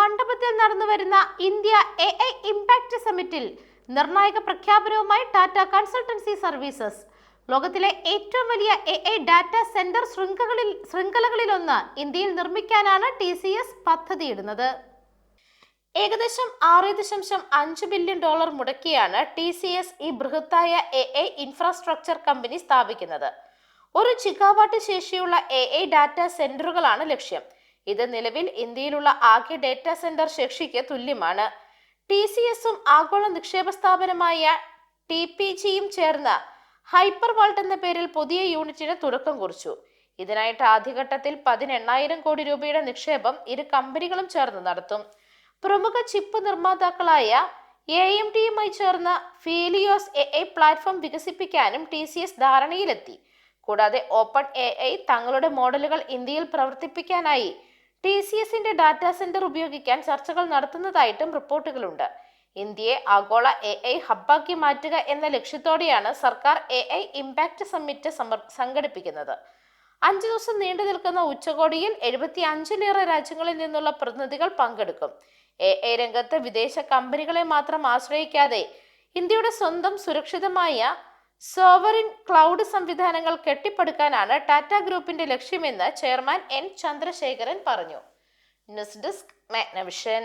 മണ്ഡപത്തിൽ നടന്നുവരുന്ന India AI impact സമ്മിറ്റിൽ നിർണായക പ്രഖ്യാപനവുമായി ടാറ്റ കൺസൾട്ടൻസി സർവീസസ്. ലോകത്തിലെ ഏറ്റവും വലിയ AI ഡാറ്റ സെന്റർ ശൃംഖലകളിലൊന്ന് ഇന്ത്യയിൽ നിർമ്മിക്കാനാണ് TCS പദ്ധതിയിടുന്നത്. ഏകദേശം $6.5 ബില്യൺ മുടക്കിയാണ് TCS ഈ ബൃഹത്തായ AI ഇൻഫ്രാസ്ട്രക്ചർ കമ്പനി സ്ഥാപിക്കുന്നത്. 1 ജിഗാവാട്ട് ശേഷിയുള്ള AI ഡാറ്റ സെന്ററുകളാണ് ലക്ഷ്യം. ഇത് നിലവിൽ ഇന്ത്യയിലുള്ള ആകെ ഡാറ്റാ സെന്റർ ശേഷിക്ക് തുല്യമാണ്. TCSഉം ആഗോള നിക്ഷേപ സ്ഥാപനമായ TPGയും ചേർന്ന് ഹൈപ്പർ വാൾട്ട് എന്ന പേരിൽ പുതിയ യൂണിറ്റിന് തുടക്കം കുറിച്ചു. ഇതിനായിട്ട് ആദ്യഘട്ടത്തിൽ 18,000 കോടി രൂപയുടെ നിക്ഷേപം ഇരു കമ്പനികളും ചേർന്ന് നടത്തും. പ്രമുഖ ചിപ്പ് നിർമ്മാതാക്കളായ AMDയുമായി ചേർന്ന് ഫീലിയോസ് AI പ്ലാറ്റ്ഫോം വികസിപ്പിക്കാനും TCS ധാരണയിലെത്തി. കൂടാതെ ഓപ്പൺ AI തങ്ങളുടെ മോഡലുകൾ ഇന്ത്യയിൽ പ്രവർത്തിപ്പിക്കാനായി TCSന്റെ ഡാറ്റാ സെന്റർ ഉപയോഗിക്കാൻ ചർച്ചകൾ നടത്തുന്നതായിട്ടും റിപ്പോർട്ടുകളുണ്ട്. ഇന്ത്യയെ ആഗോള AI ഹബ്ബാക്കി മാറ്റുക എന്ന ലക്ഷ്യത്തോടെയാണ് സർക്കാർ AI ഇമ്പാക്ട് സമ്മിറ്റ് സംഘടിപ്പിക്കുന്നത്. 5 ദിവസം നീണ്ടു നിൽക്കുന്ന ഉച്ചകോടിയിൽ 75-ലേറെ രാജ്യങ്ങളിൽ നിന്നുള്ള പ്രതിനിധികൾ പങ്കെടുക്കും. AI രംഗത്ത് വിദേശ കമ്പനികളെ മാത്രം ആശ്രയിക്കാതെ ഇന്ത്യയുടെ സ്വന്തം സുരക്ഷിതമായ സോവറിൻ ക്ലൗഡ് സംവിധാനങ്ങൾ കെട്ടിപ്പടുക്കാനാണ് ടാറ്റ ഗ്രൂപ്പിന്റെ ലക്ഷ്യമെന്ന് ചെയർമാൻ N. ചന്ദ്രശേഖരൻ പറഞ്ഞു. News desk Magnavision.